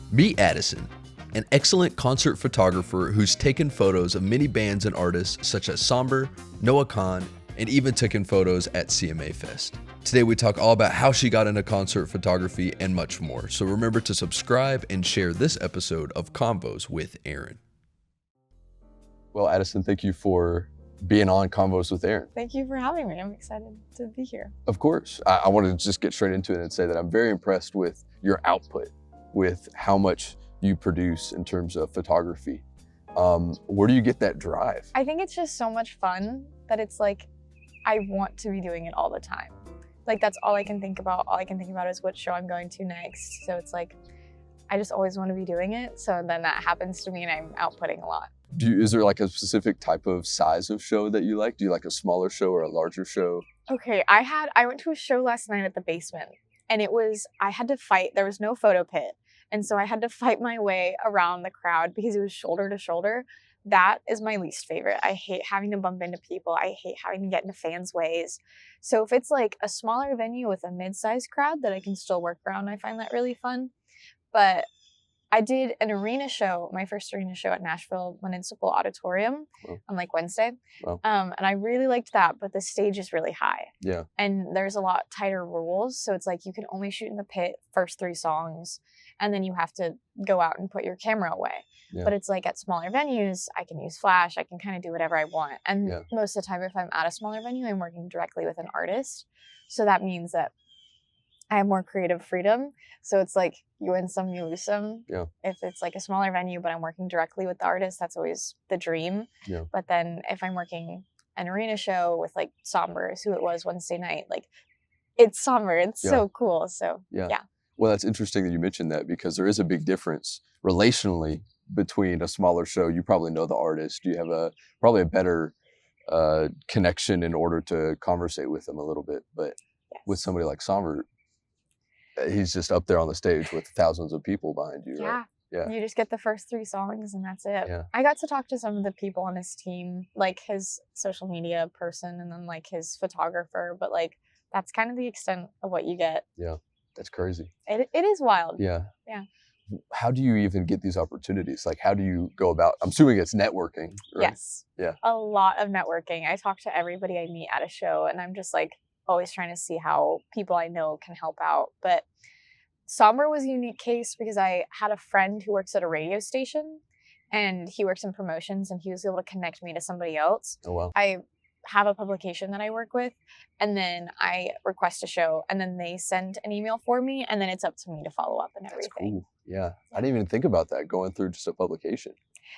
Meet Addison, an excellent concert photographer who's taken photos of many bands and artists such as Somber, Noah Khan, and even taken photos at CMA Fest. Today we talk all about how she got into concert photography and much more. So remember to subscribe and share this episode of Convos with Aaron. Well, Addison, thank you for being on Convos with Aaron. Thank you for having me. I'm excited to be here. Of course. I wanted to just get straight into it and say that I'm very impressed with your output, with how much you produce in terms of photography. Where do you get that drive? I think it's just so much fun that it's like, I want to be doing it all the time. Like that's all I can think about. All I can think about is what show I'm going to next. So it's like, I just always want to be doing it. So then that happens to me and I'm outputting a lot. Is there like a specific type of size of show that you like? Do you like a smaller show or a larger show? Okay, I went to a show last night at the Basement and I had to fight. There was no photo pit. And so I had to fight my way around the crowd because it was shoulder to shoulder. That is my least favorite. I hate having to bump into people. I hate having to get into fans' ways. So if it's like a smaller venue with a mid-sized crowd that I can still work around, I find that really fun. But I did an arena show, my first arena show at Nashville Municipal Auditorium on like Wednesday. Wow. And I really liked that, but the stage is really high. Yeah. And there's a lot tighter rules. So it's like you can only shoot in the pit first 3 songs, and then you have to go out and put your camera away. Yeah. But it's like at smaller venues, I can use flash, I can kind of do whatever I want. And most of the time, if I'm at a smaller venue, I'm working directly with an artist. So that means that I have more creative freedom. So it's like you win some, you lose some. Yeah. If it's like a smaller venue, but I'm working directly with the artist, that's always the dream. Yeah. But then if I'm working an arena show with like Somber, who it was Wednesday night, like it's Somber. It's so cool. So yeah. Well, that's interesting that you mentioned that because there is a big difference relationally between a smaller show. You probably know the artist. You have probably a better connection in order to conversate with them a little bit. But with somebody like Somber, he's just up there on the stage with thousands of people behind you. Yeah. Right? Yeah. You just get the first 3 songs and that's it. Yeah. I got to talk to some of the people on his team, like his social media person and then like his photographer, but like that's kind of the extent of what you get. Yeah. That's crazy. It is wild. Yeah. Yeah. How do you even get these opportunities? Like, how do you go about, I'm assuming it's networking, right? Yes. Yeah. A lot of networking. I talk to everybody I meet at a show and I'm just like always trying to see how people I know can help out. But Somber was a unique case because I had a friend who works at a radio station and he works in promotions and he was able to connect me to somebody else. Oh, wow. I have a publication that I work with and then I request a show and then they send an email for me and then it's up to me to follow up and everything. That's cool. Yeah. I didn't even think about that going through just a publication.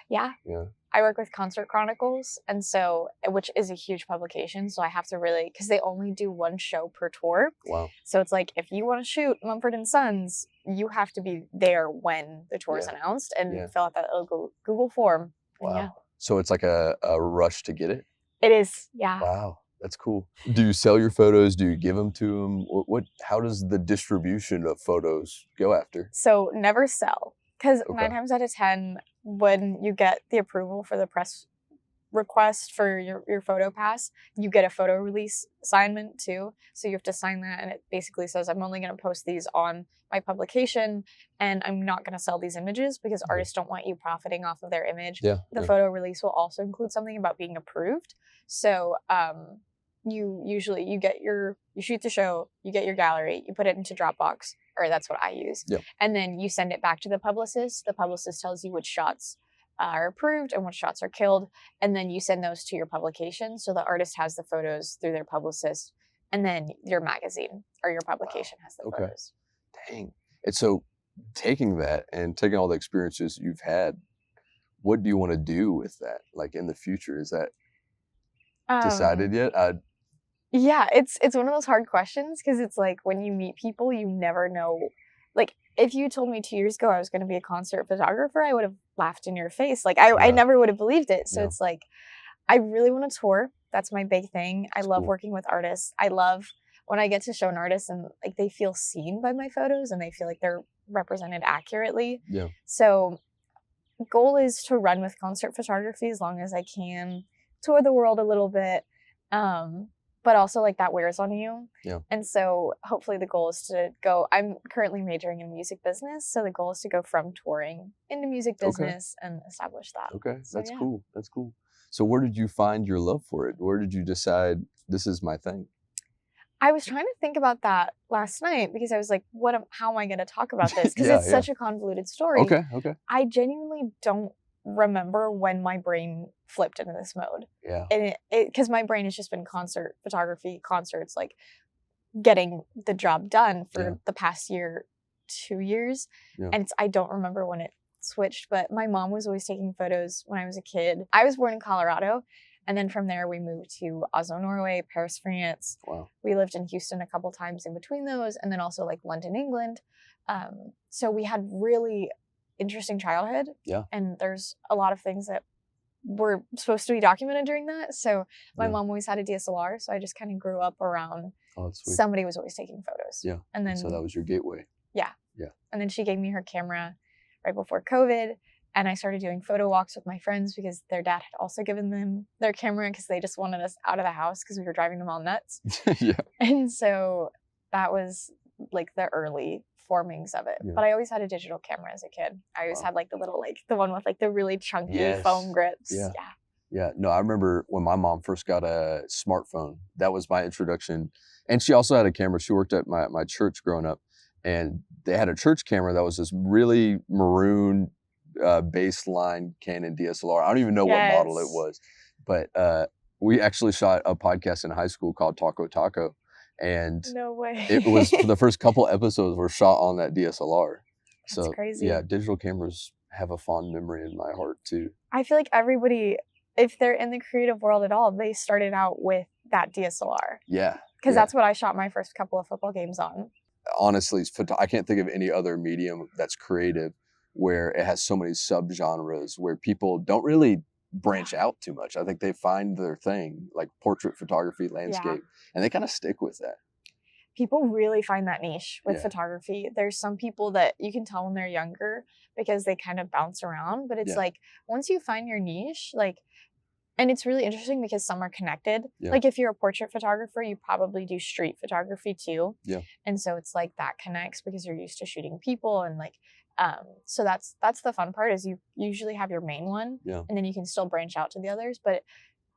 Yeah. Yeah. I work with Concert Chronicles, and so, which is a huge publication, so I have to really, because they only do 1 show per tour. Wow. So it's like, if you want to shoot Mumford & Sons, you have to be there when the tour is announced and fill out that little Google form. Wow. Yeah. So it's like a rush to get it? It is, yeah. Wow. That's cool. Do you sell your photos? Do you give them to them? How does the distribution of photos go after? So never sell. Because 9 times out of 10, when you get the approval for the press request for your photo pass, you get a photo release assignment too. So you have to sign that and it basically says, I'm only going to post these on my publication and I'm not going to sell these images because artists don't want you profiting off of their image. Yeah. The photo release will also include something about being approved. So you shoot the show, you get your gallery, you put it into Dropbox, or that's what I use. Yeah. And then you send it back to the publicist. The publicist tells you which shots are approved and which shots are killed. And then you send those to your publication. So the artist has the photos through their publicist. And then your magazine or your publication has the photos. Dang. And so taking that and taking all the experiences you've had, what do you want to do with that? Like in the future, is that decided yet? Yeah, it's one of those hard questions because it's like when you meet people, you never know. Like if you told me 2 years ago I was going to be a concert photographer, I would have laughed in your face. Like I never would have believed it. So it's like, I really want to tour. That's my big thing. I love working with artists. I love when I get to show an artist and like they feel seen by my photos and they feel like they're represented accurately. Yeah. So goal is to run with concert photography as long as I can, tour the world a little bit. but also like that wears on you. Yeah. And so hopefully the goal is to go, I'm currently majoring in music business. So the goal is to go from touring into music business and establish that. Okay. So, That's yeah. cool. That's cool. So where did you find your love for it? Where did you decide this is my thing? I was trying to think about that last night because I was like, how am I going to talk about this? Because Yeah, it's such a convoluted story. Okay. I genuinely don't remember when my brain flipped into this mode. Yeah. And because my brain has just been concert photography, concerts, like getting the job done for the past 2 years. Yeah. And I don't remember when it switched, but my mom was always taking photos when I was a kid. I was born in Colorado. And then from there, we moved to Oslo, Norway, Paris, France. Wow. We lived in Houston a couple times in between those, and then also like London, England. So we had really interesting childhood. Yeah. And there's a lot of things that were supposed to be documented during that. So my mom always had a DSLR, so I just kind of grew up around somebody was always taking photos. Yeah. And then so that was your gateway. Yeah. Yeah. And then she gave me her camera right before COVID. And I started doing photo walks with my friends because their dad had also given them their camera because they just wanted us out of the house because we were driving them all nuts. Yeah. And so that was like the early formings of it. Yeah. But I always had a digital camera as a kid. I always had like the little, like the one with like the really chunky foam grips. Yeah. Yeah. No, I remember when my mom first got a smartphone, that was my introduction. And she also had a camera. She worked at my church growing up, and they had a church camera that was this really maroon baseline Canon DSLR. I don't even know what model it was, but we actually shot a podcast in high school called Taco Taco, and no way. It was the first couple episodes were shot on that DSLR. That's crazy. Yeah, digital cameras have a fond memory in my heart too. I feel like everybody, if they're in the creative world at all, they started out with that DSLR. Yeah. Because that's what I shot my first couple of football games on. Honestly, I can't think of any other medium that's creative where it has so many subgenres where people don't really branch out too much. I think they find their thing, like portrait photography, landscape, and they kind of stick with that. People really find that niche with photography. There's some people that you can tell when they're younger because they kind of bounce around, but it's like once you find your niche, like, and it's really interesting because some are connected. Yeah. Like if you're a portrait photographer, you probably do street photography too. Yeah. And so it's like that connects because you're used to shooting people and like, so that's the fun part is you usually have your main one and then you can still branch out to the others. But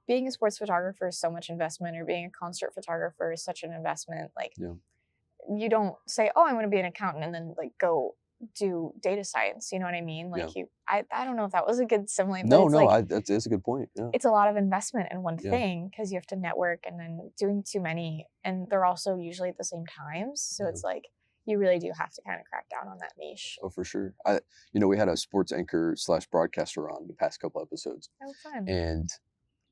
being a sports photographer is so much investment, or being a concert photographer is such an investment. Like you don't say, oh, I want to be an accountant and then like go do data science. You know what I mean? Like I don't know if that was a good simile. But that's a good point. Yeah. It's a lot of investment in one thing because you have to network, and then doing too many, and they're also usually at the same times. So it's like, you really do have to kind of crack down on that niche. Oh, for sure. We had a sports anchor / broadcaster on the past couple episodes. Oh, fun. And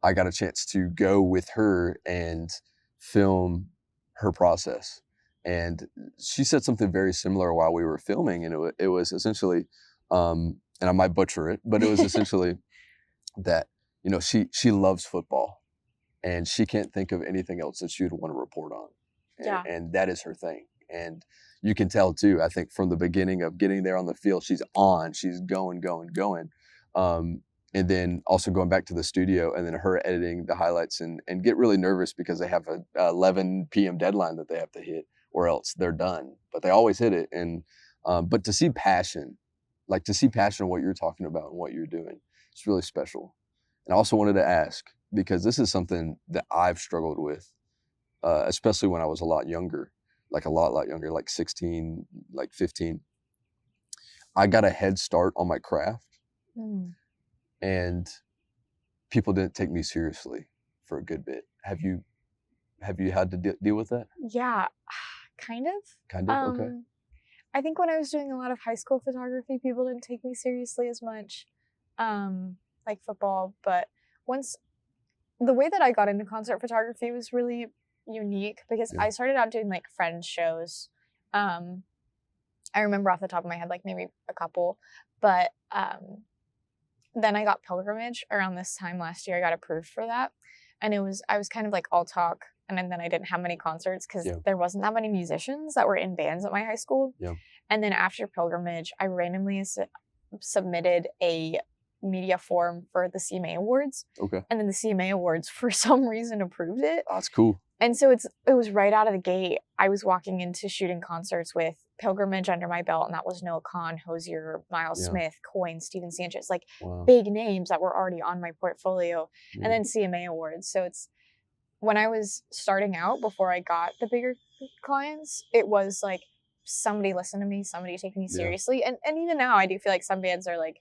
I got a chance to go with her and film her process. And she said something very similar while we were filming. And it was essentially, and I might butcher it, but it was essentially that, she loves football and she can't think of anything else that she would want to report on. And that is her thing. And you can tell too, I think from the beginning of getting there on the field, she's going. And then also going back to the studio and then her editing the highlights and get really nervous because they have a 11 p.m. deadline that they have to hit or else they're done. But they always hit it. And but to see passion in what you're talking about and what you're doing, it's really special. And I also wanted to ask, because this is something that I've struggled with, especially when I was a lot younger, like 16, like 15. I got a head start on my craft. And people didn't take me seriously for a good bit. Have you had to deal with that? Yeah, kind of. Okay. I think when I was doing a lot of high school photography, people didn't take me seriously as much, like football. But the way that I got into concert photography was really unique because I started out doing like friend shows. I remember off the top of my head, like maybe a couple, but then I got pilgrimage around this time last year. I got approved for that. And I was kind of like all talk. And then I didn't have many concerts because there wasn't that many musicians that were in bands at my high school. Yeah. And then after pilgrimage, I randomly submitted a media form for the CMA Awards. Okay. And then the CMA Awards, for some reason, approved it. Oh, that's cool. And so it was right out of the gate. I was walking into shooting concerts with Pilgrimage under my belt, and that was Noah Kahan, Hosier, Miles Smith, Coyne, Steven Sanchez, like big names that were already on my portfolio, and then CMA awards. So it's when I was starting out before I got the bigger clients, it was like somebody listened to me, somebody take me seriously. And even now I do feel like some bands are like,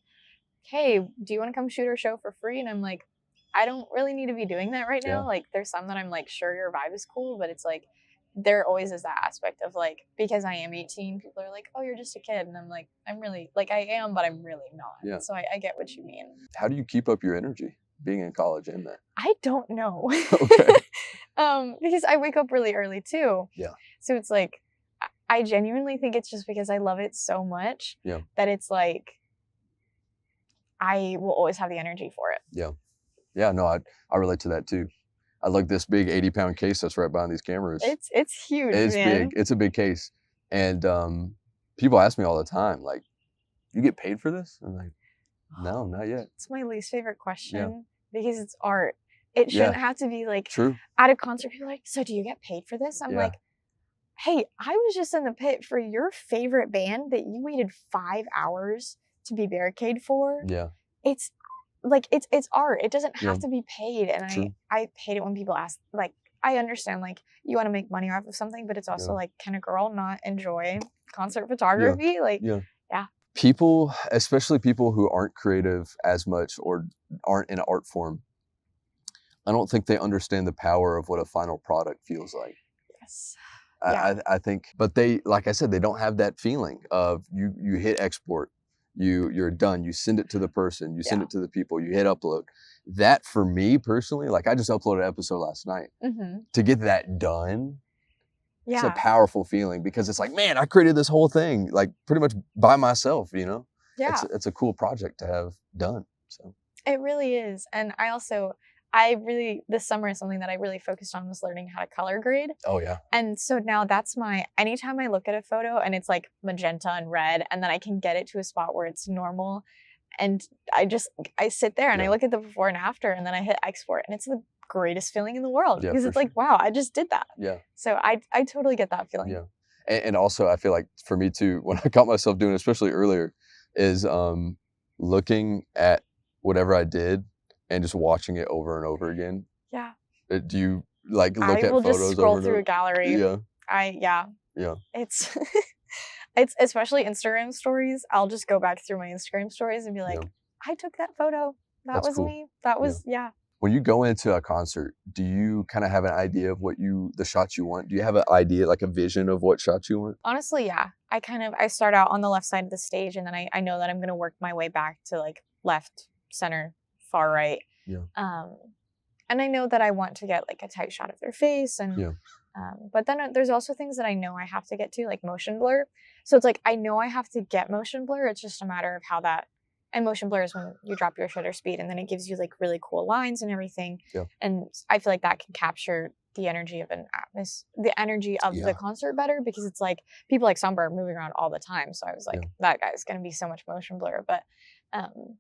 hey, do you want to come shoot our show for free? And I'm like, I don't really need to be doing that right now. Like there's some that I'm like, sure, your vibe is cool, but it's like, there always is that aspect of like, because I am 18, people are like, oh, you're just a kid. And I'm like, I'm really, like I am, but I'm really not. Yeah. So I get what you mean. How do you keep up your energy being in college and that? I don't know. Okay. Because I wake up really early too. Yeah. So it's like, I genuinely think it's just because I love it so much that it's like, I will always have the energy for it. Yeah. Yeah, no, I relate to that too. I like this big 80-pound case that's right behind these cameras. It's huge, It's man. big. It's a big case. And people ask me all the time, like, you get paid for this? I'm like, no, not yet. It's my least favorite question because it's art. It shouldn't have to be like, at a concert, people are like, so do you get paid for this? I'm like, hey, I was just in the pit for your favorite band that you waited 5 hours to be barricade for. Yeah. It's like, it's art. It doesn't have to be paid. And I hate it when people ask, like, I understand, like, you want to make money off of something, but it's also like, can a girl not enjoy concert photography? Like, people, especially people who aren't creative as much or aren't in an art form, I don't think they understand the power of what a final product feels like. Yes. I think, but they, like I said, they don't have that feeling of you hit export, you're done, you send it to the person, you send it to the people, you hit upload. That for me personally, like I just uploaded an episode last night. To get that done, it's a powerful feeling because it's like, man, I created this whole thing like pretty much by myself, you know? Yeah. It's a cool project to have done. So it really is. And this summer is something that I really focused on was learning how to color grade. Oh yeah. And so now that's anytime I look at a photo and it's like magenta and red, and then I can get it to a spot where it's normal. And I sit there and I look at the before and after, and then I hit export, and it's the greatest feeling in the world because it's like, wow, I just did that. Yeah. So I totally get that feeling. Yeah. And also I feel like for me too, when I caught myself doing, especially earlier, is looking at whatever I did and just watching it over and over again. Yeah. Do you like look at photos? I will just scroll through a gallery. Yeah. It's it's especially Instagram stories. I'll just go back through my Instagram stories and be like, I took that photo. That's was cool. Me. That was When you go into a concert, do you kind of have an idea of the shots you want? Do you have an idea, like a vision of what shots you want? Honestly, yeah. I start out on the left side of the stage, and then I know that I'm gonna work my way back to like left, center, far right. Yeah. And I know that I want to get like a tight shot of their face, and but then there's also things that I know I have to get to, like motion blur. So it's like I know I have to get motion blur. It's just a matter of how that. And motion blur is when you drop your shutter speed, and then it gives you like really cool lines and everything. Yeah. And I feel like that can capture the energy of the energy of the concert better, because it's like people like Samba are moving around all the time. So I was like, that guy's gonna be so much motion blur. But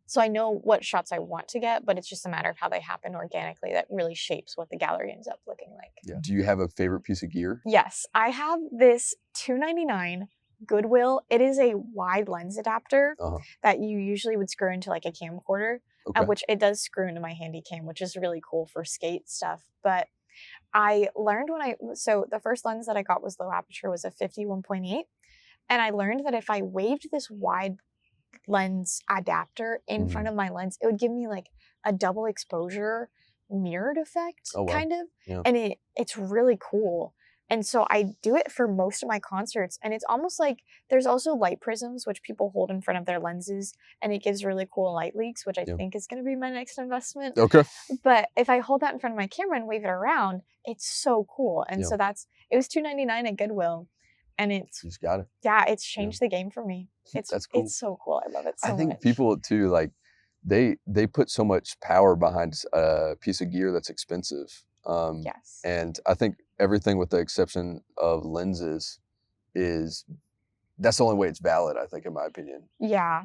so I know what shots I want to get, but it's just a matter of how they happen organically that really shapes what the gallery ends up looking like. Yeah. Do you have a favorite piece of gear? Yes, I have this $2.99 Goodwill. It is a wide lens adapter that you usually would screw into like a camcorder, which it does screw into my handy cam, which is really cool for skate stuff. But I learned so the first lens that I got was low aperture, was a 51.8. And I learned that if I waved this wide lens adapter in front of my lens, it would give me like a double exposure mirrored effect, kind of. Yeah. And it's really cool. And so I do it for most of my concerts, and it's almost like there's also light prisms, which people hold in front of their lenses, and it gives really cool light leaks, which I think is going to be my next investment. Okay. But if I hold that in front of my camera and wave it around, it's so cool. And so it was $2.99 at Goodwill, and you just got it. Yeah, it's changed the game for me. That's cool. It's so cool. I love it so much. I think people too, like they put so much power behind a piece of gear that's expensive. Yes. And I think everything with the exception of lenses that's the only way it's valid, I think, in my opinion. Yeah.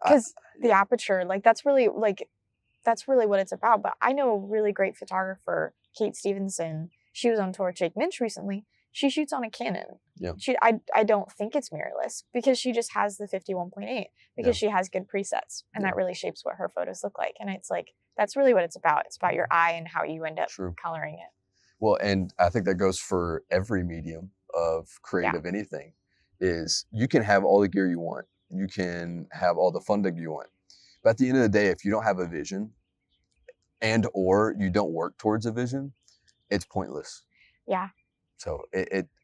Because the aperture, like that's really what it's about. But I know a really great photographer, Kate Stevenson. She was on tour with Jake Minch recently. She shoots on a Canon. Yeah. I don't think it's mirrorless because she just has the 51.8 because she has good presets, and that really shapes what her photos look like. And it's like, that's really what it's about. It's about your eye and how you end up coloring it. Well, and I think that goes for every medium of creative anything, is you can have all the gear you want. You can have all the funding you want. But at the end of the day, if you don't have a vision and or you don't work towards a vision, it's pointless. Yeah. So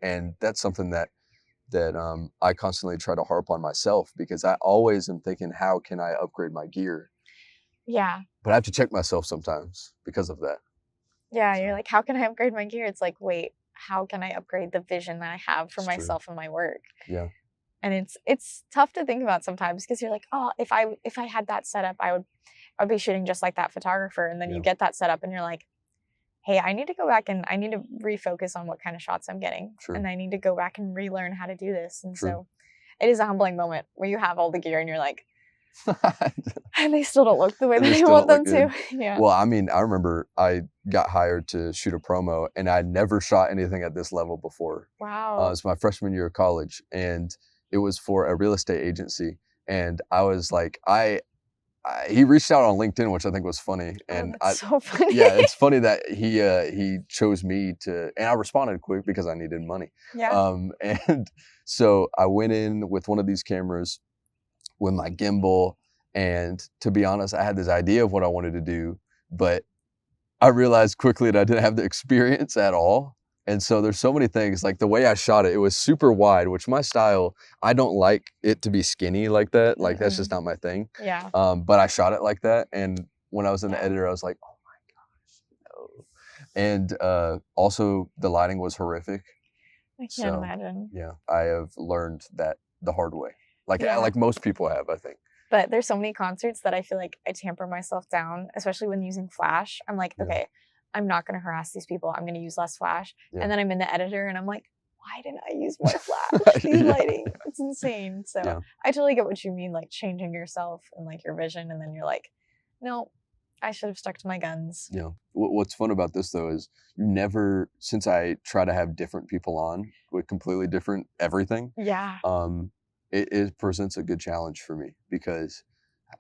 and that's something that I constantly try to harp on myself, because I always am thinking, how can I upgrade my gear? Yeah. But I have to check myself sometimes because of that. Yeah, you're like, how can I upgrade my gear? It's like, wait, how can I upgrade the vision that I have for myself and my work? Yeah. And it's tough to think about sometimes, because you're like, oh, if I had that set up, I'd be shooting just like that photographer. And then you get that set up and you're like, hey, I need to go back and I need to refocus on what kind of shots I'm getting. And I need to go back and relearn how to do this. And so it is a humbling moment where you have all the gear and you're like, and they still don't look the way that you want them to. Yeah. Well, I mean, I remember I got hired to shoot a promo, and I'd never shot anything at this level before. Wow. It's my freshman year of college, and it was for a real estate agency. And I was like, he reached out on LinkedIn, which I think was funny. And that's so funny. Yeah, it's funny that he chose me to, and I responded quick because I needed money. Yeah. And so I went in with one of these cameras with my gimbal, and to be honest, I had this idea of what I wanted to do, but I realized quickly that I didn't have the experience at all. And so there's so many things, like the way I shot it, it was super wide, which my style, I don't like it to be skinny like that. Like that's just not my thing. Yeah. But I shot it like that. And when I was in the editor, I was like, oh my gosh, no. And also the lighting was horrific. I can't imagine. Yeah, I have learned that the hard way. Like most people have, I think. But there's so many concerts that I feel like I tamper myself down, especially when using flash. I'm like, okay, I'm not going to harass these people. I'm going to use less flash. And then I'm in the editor and I'm like, why didn't I use more flash? These lighting, it's insane. So I totally get what you mean, like changing yourself and like your vision. And then you're like, no, I should have stuck to my guns. Yeah. What's fun about this though is you never, since I try to have different people on with completely different everything. Yeah. It presents a good challenge for me, because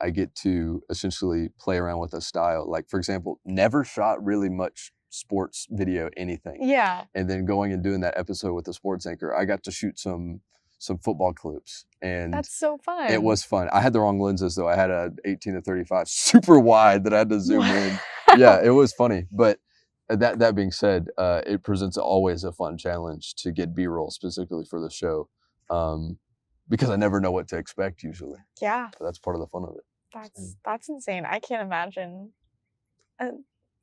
I get to essentially play around with a style. Like, for example, never shot really much sports video, anything. Yeah. And then going and doing that episode with the sports anchor, I got to shoot some football clips. And that's so fun. It was fun. I had the wrong lenses though. I had a 18-35 super wide that I had to zoom in. Yeah, it was funny. But that being said, it presents always a fun challenge to get B-roll specifically for the show. Because I never know what to expect usually. Yeah. So that's part of the fun of it. That's insane. I can't imagine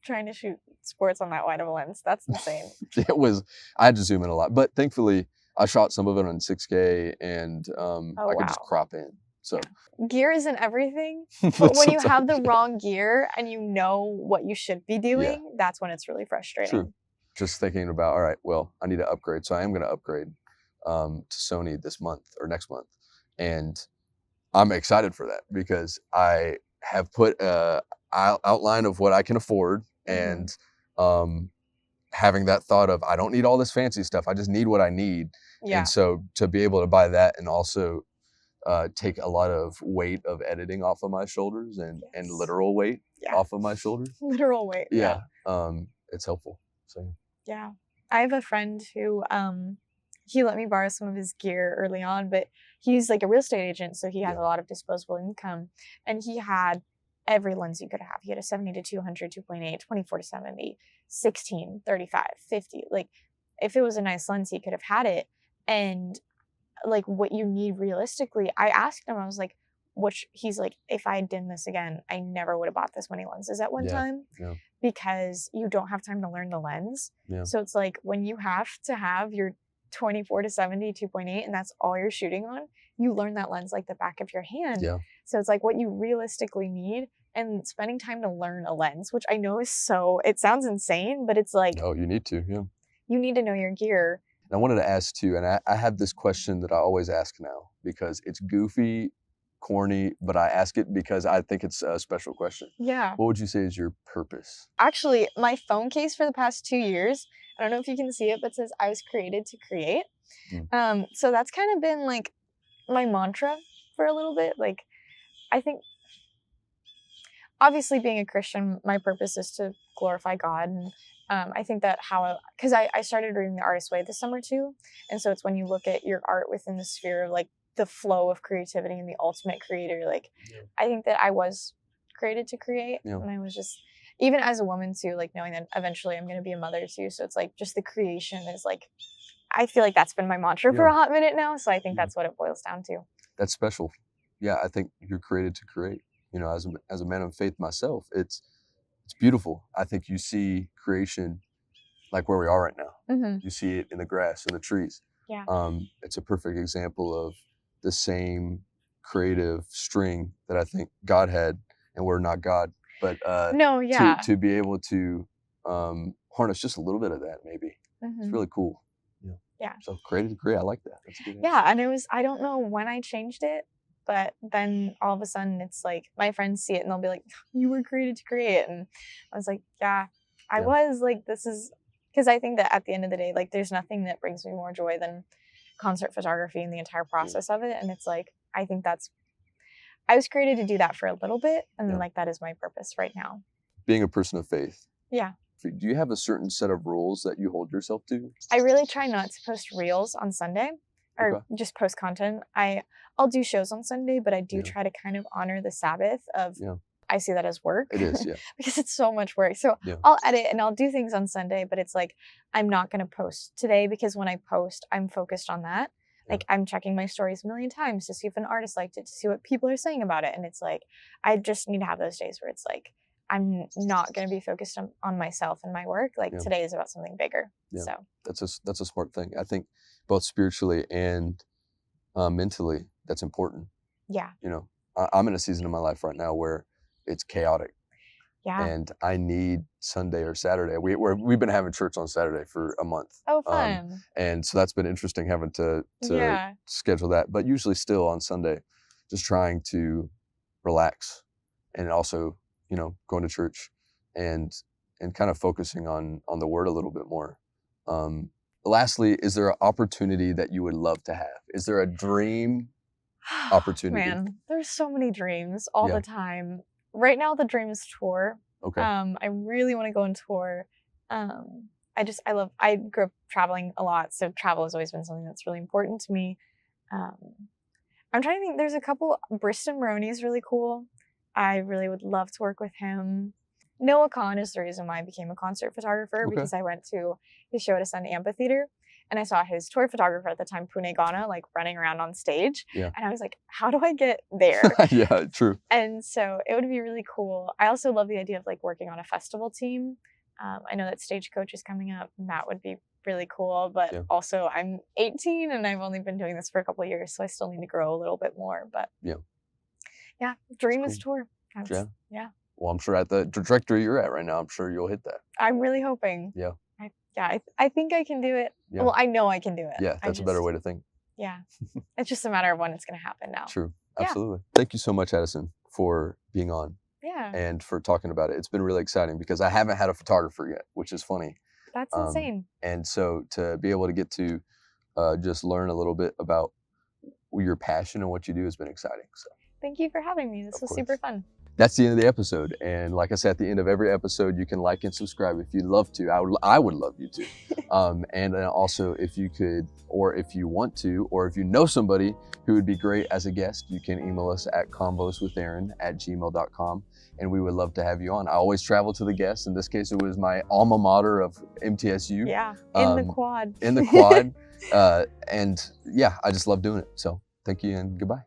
trying to shoot sports on that wide of a lens. That's insane. I had to zoom in a lot, but thankfully I shot some of it on 6K, and I could just crop in. So gear isn't everything, but when you have the wrong gear and you know what you should be doing, that's when it's really frustrating. True. Just thinking about, all right, well, I need to upgrade. So I am going to upgrade to Sony this month or next month. And I'm excited for that, because I have put a outline of what I can afford, and having that thought of, I don't need all this fancy stuff. I just need what I need. Yeah. And so to be able to buy that and also take a lot of weight of editing off of my shoulders and literal weight off of my shoulders. Literal weight. Yeah. It's helpful. So yeah. I have a friend who he let me borrow some of his gear early on, but he's like a real estate agent, so he has a lot of disposable income, and he had every lens you could have. He had a 70-200, 2.8, 24-70, 16, 35, 50. Like, if it was a nice lens, he could have had it. And like, what you need realistically, I asked him, I was like, he's like, if I had done this again, I never would have bought this many lenses at one time, because you don't have time to learn the lens. So it's like, when you have to have your 24-70, 2.8, and that's all you're shooting on, you learn that lens like the back of your hand. So it's like what you realistically need, and spending time to learn a lens, which I know is it sounds insane, but it's like, you need to, you need to know your gear. And I wanted to ask too, and I have this question that I always ask now, because it's goofy, corny, but I ask it because I think it's a special question. Yeah. What would you say is your purpose? Actually, my phone case for the past 2 years, I don't know if you can see it, but it says, I was created to create. Mm. So that's kind of been like my mantra for a little bit. Like, I think, obviously being a Christian, my purpose is to glorify God. And I think that because I started reading The Artist's Way this summer too. And so it's when you look at your art within the sphere of like the flow of creativity and the ultimate creator, like I think that I was created to create. And I was just, even as a woman too, like knowing that eventually I'm going to be a mother too. So it's like just the creation is like, I feel like that's been my mantra for a hot minute now. So I think that's what it boils down to. That's special. Yeah, I think you're created to create. You know, as a man of faith myself, it's beautiful. I think you see creation like where we are right now. Mm-hmm. You see it in the grass and the trees. Yeah. It's a perfect example of the same creative string that I think God had, and we're not God, but to be able to harness just a little bit of that, maybe. Mm-hmm. It's really cool. Yeah. So created to create, I like that. That's a good answer. Yeah, and I don't know when I changed it, but then all of a sudden it's like my friends see it and they'll be like, you were created to create. And I was like, yeah, I was. Like, this is, because I think that at the end of the day, like there's nothing that brings me more joy than concert photography and the entire process of it. And it's like, I think I was created to do that for a little bit. And like, that is my purpose right now. Being a person of faith. Yeah. Do you have a certain set of rules that you hold yourself to? I really try not to post reels on Sunday or just post content. I'll do shows on Sunday, but I do try to kind of honor the Sabbath of, I see that as work. It is, because it's so much work. So I'll edit and I'll do things on Sunday, but it's like, I'm not going to post today because when I post, I'm focused on that. Like I'm checking my stories a million times to see if an artist liked it, to see what people are saying about it. And it's like, I just need to have those days where it's like, I'm not going to be focused on myself and my work. Like today is about something bigger. So that's a smart thing. I think both spiritually and mentally, that's important. Yeah. You know, I'm in a season of my life right now where it's chaotic. Yeah. And I need Sunday or Saturday. We've been having church on Saturday for a month. Oh, fun. And so that's been interesting having to schedule that. But usually still on Sunday, just trying to relax and also, you know, going to church and kind of focusing on the word a little bit more. Lastly, is there an opportunity that you would love to have? Is there a dream opportunity? Man, there's so many dreams all the time. Right now, the dream is tour. Okay. I really want to go on tour. I grew up traveling a lot, so travel has always been something that's really important to me. I'm trying to think, there's a couple, Briston Maroney's really cool. I really would love to work with him. Noah Khan is the reason why I became a concert photographer, because I went to his show at Ascend Amphitheater and I saw his tour photographer at the time, Pune Ghana, like running around on stage. Yeah. And I was like, how do I get there? Yeah, true. And so it would be really cool. I also love the idea of like working on a festival team. I know that Stagecoach is coming up and that would be really cool, but also I'm 18 and I've only been doing this for a couple of years, so I still need to grow a little bit more. But yeah, dream is tour. Yeah. Well, I'm sure at the trajectory you're at right now, I'm sure you'll hit that. I'm really hoping. Yeah. I think I can do it. Yeah. Well, I know I can do it. Yeah, that's a better way to think. Yeah. It's just a matter of when it's going to happen now. True. Absolutely. Thank you so much, Addison, for being on. Yeah. And for talking about it. It's been really exciting because I haven't had a photographer yet, which is funny. That's insane. And so to be able to get to just learn a little bit about your passion and what you do has been exciting. So thank you for having me. This was super fun. That's the end of the episode. And like I said, at the end of every episode, you can like and subscribe if you'd love to. I would love you to. And also if you could, or if you want to, or if you know somebody who would be great as a guest, you can email us at convoswithaaron@gmail.com. And we would love to have you on. I always travel to the guests. In this case, it was my alma mater of MTSU. Yeah, in the quad. In the quad. And yeah, I just love doing it. So thank you and goodbye.